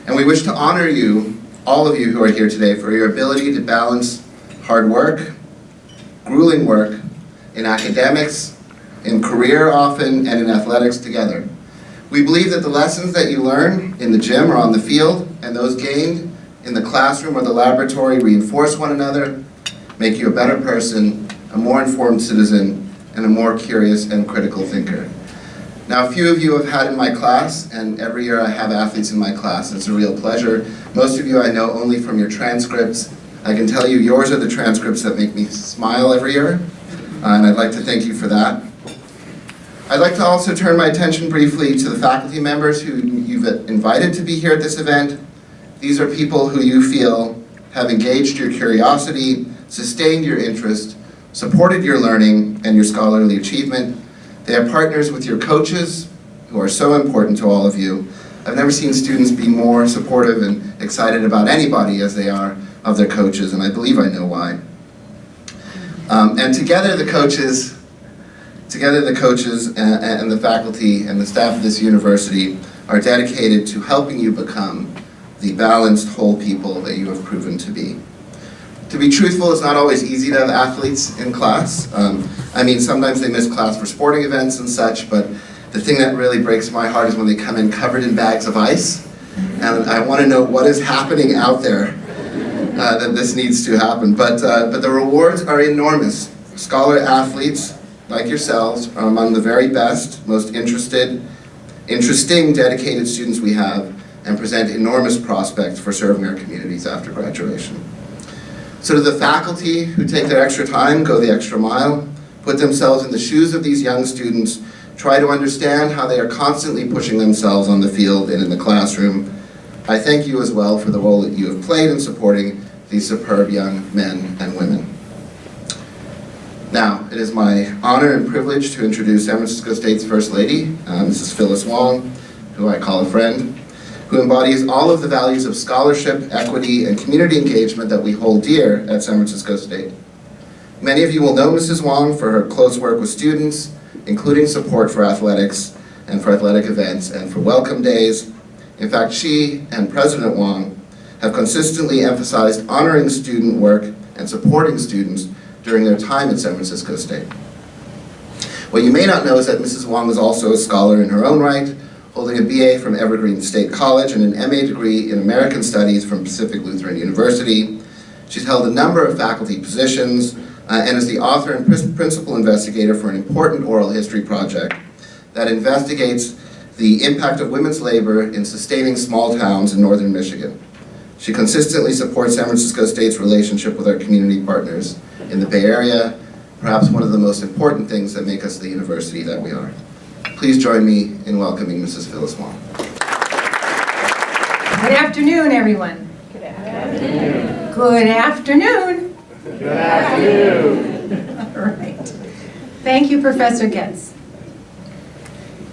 And we wish to honor you, all of you who are here today, for your ability to balance hard work, grueling work, in academics, in career often, and in athletics together. We believe that the lessons that you learn in the gym or on the field, and those gained in the classroom or the laboratory reinforce one another, make you a better person, a more informed citizen, and a more curious and critical thinker. Now, a few of you have had in my class, and every year I have athletes in my class. It's a real pleasure. Most of you I know only from your transcripts. I can tell you yours are the transcripts that make me smile every year, and I'd like to thank you for that. I'd like to also turn my attention briefly to the faculty members who you've invited to be here at this event. These are people who you feel have engaged your curiosity, sustained your interest, supported your learning and your scholarly achievement. They are partners with your coaches, who are so important to all of you. I've never seen students be more supportive and excited about anybody as they are of their coaches, and I believe I know why. And together the coaches and the faculty and the staff of this university are dedicated to helping you become the balanced, whole people that you have proven to be. To be truthful, it's not always easy to have athletes in class. I mean, sometimes they miss class for sporting events and such, but the thing that really breaks my heart is when they come in covered in bags of ice, and I want to know what is happening out there that this needs to happen. But the rewards are enormous. Scholar athletes, like yourselves, are among the very best, most interesting, dedicated students we have, and present enormous prospects for serving our communities after graduation. So to the faculty who take their extra time, go the extra mile, put themselves in the shoes of these young students, try to understand how they are constantly pushing themselves on the field and in the classroom, I thank you as well for the role that you have played in supporting these superb young men and women. Now, it is my honor and privilege to introduce San Francisco State's First Lady, Mrs. Phyllis Wong, who I call a friend, who embodies all of the values of scholarship, equity, and community engagement that we hold dear at San Francisco State. Many of you will know Mrs. Wong for her close work with students, including support for athletics and for athletic events and for welcome days. In fact, she and President Wong have consistently emphasized honoring student work and supporting students during their time at San Francisco State. What you may not know is that Mrs. Wong is also a scholar in her own right, holding a BA from Evergreen State College and an MA degree in American Studies from Pacific Lutheran University. She's held a number of faculty positions and is the author and principal investigator for an important oral history project that investigates the impact of women's labor in sustaining small towns in northern Michigan. She consistently supports San Francisco State's relationship with our community partners in the Bay Area, perhaps one of the most important things that make us the university that we are. Please join me in welcoming Mrs. Phyllis Wong. Good afternoon, everyone. Good afternoon. Good afternoon. Good afternoon. All right. Thank you, Professor Getz.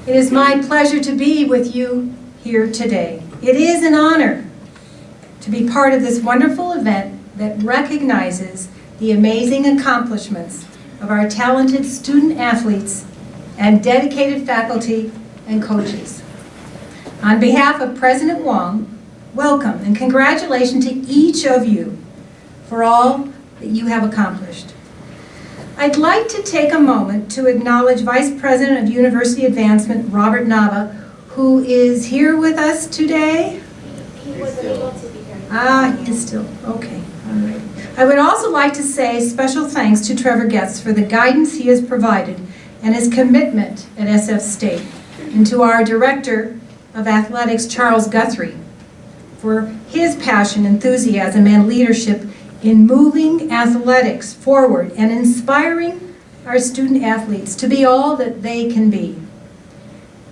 It is my pleasure to be with you here today. It is an honor to be part of this wonderful event that recognizes the amazing accomplishments of our talented student athletes and dedicated faculty and coaches. On behalf of President Wong, welcome and congratulations to each of you for all that you have accomplished. I'd like to take a moment to acknowledge Vice President of University Advancement, Robert Nava, who is here with us today. He wasn't able to be here. He is still, okay, all right. I would also like to say special thanks to Trevor Getz for the guidance he has provided and his commitment at SF State, and to our Director of Athletics, Charles Guthrie, for his passion, enthusiasm, and leadership in moving athletics forward and inspiring our student athletes to be all that they can be.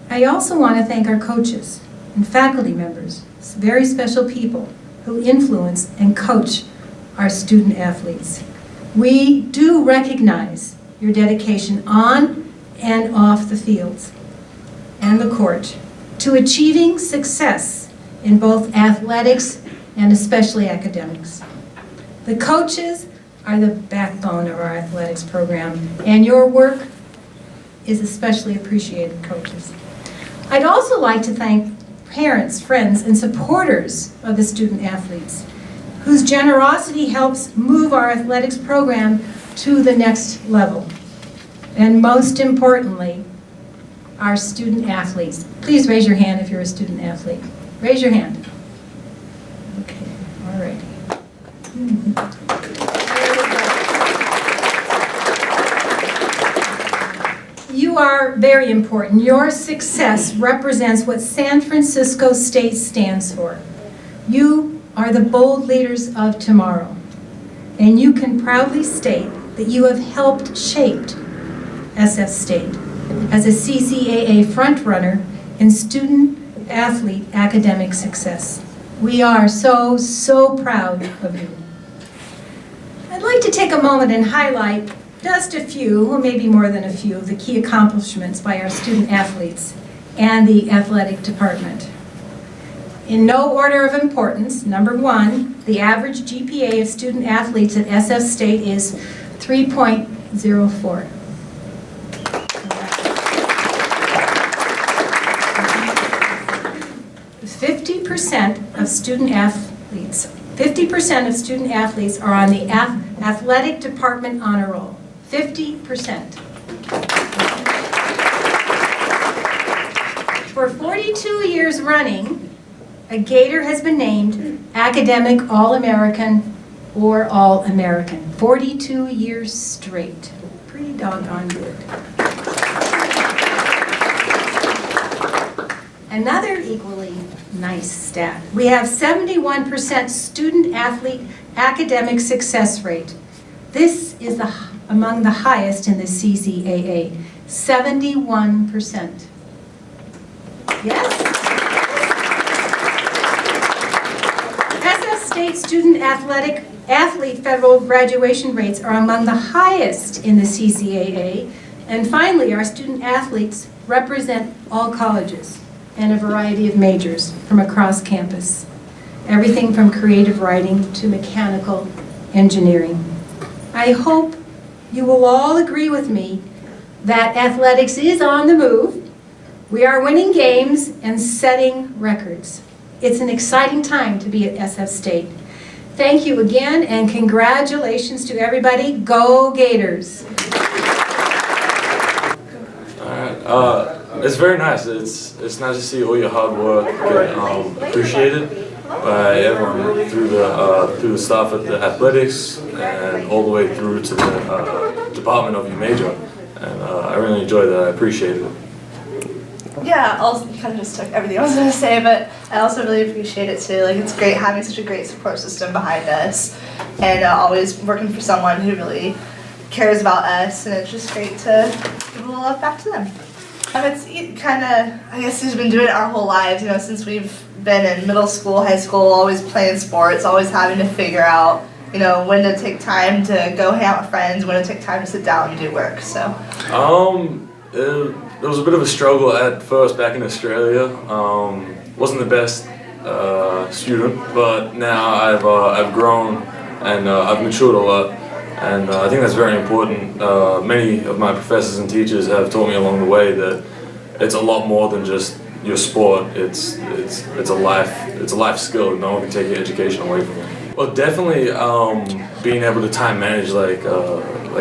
I also want to thank our coaches and faculty members, very special people who influence and coach our student athletes. We do recognize your dedication on and off the fields and the court to achieving success in both athletics and especially academics. The coaches are the backbone of our athletics program, and your work is especially appreciated, coaches. I'd also like to thank parents, friends, and supporters of the student athletes, whose generosity helps move our athletics program to the next level. And most importantly, our student athletes. Please raise your hand if you're a student athlete. Raise your hand. Okay, all righty. You are very important. Your success represents what San Francisco State stands for. You are the bold leaders of tomorrow, and you can proudly state that you have helped shaped SF State as a CCAA frontrunner in student-athlete academic success. We are so, so proud of you. I'd like to take a moment and highlight just a few, or maybe more than a few, of the key accomplishments by our student-athletes and the athletic department. In no order of importance, number one, the average GPA of student-athletes at SF State is 3.04. 50% of student athletes are on the athletic department honor roll. 50%. For 42 years running, a Gator has been named Academic All-American or All-American. 42 years straight. Pretty doggone good. Another equally nice stat. We have 71% student-athlete academic success rate. This is among the highest in the CCAA. 71%. Yes? SF State student athlete federal graduation rates are among the highest in the CCAA. And finally, our student athletes represent all colleges and a variety of majors from across campus. Everything from creative writing to mechanical engineering. I hope you will all agree with me that athletics is on the move. We are winning games and setting records. It's an exciting time to be at SF State. Thank you again, and congratulations to everybody. Go Gators! It's very nice. It's nice to see all your hard work get appreciated by everyone through the staff at the athletics and all the way through to the department of your major. And I really enjoy that. I appreciate it. Yeah, also kind of just took everything I was going to say, but I also really appreciate it too. Like, it's great having such a great support system behind us, and always working for someone who really cares about us, and it's just great to give a little love back to them. It's kind of, I guess we've been doing it our whole lives, you know, since we've been in middle school, high school, always playing sports, always having to figure out, you know, when to take time to go hang out with friends, when to take time to sit down and do work, so. It was a bit of a struggle at first back in Australia. Wasn't the best student, but now I've grown and I've matured a lot, and I think that's very important. Many of my professors and teachers have taught me along the way that it's a lot more than just your sport. It's a life skill. No one can take your education away from you. Well, definitely being able to time manage, like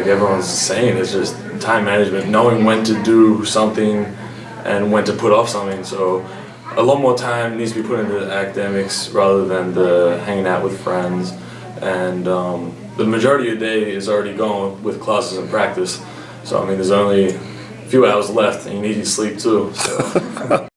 everyone's saying, is just time management, knowing when to do something and when to put off something. So a lot more time needs to be put into the academics rather than the hanging out with friends. And the majority of your day is already gone with classes and practice. So I mean, there's only a few hours left, and you need your sleep too. So.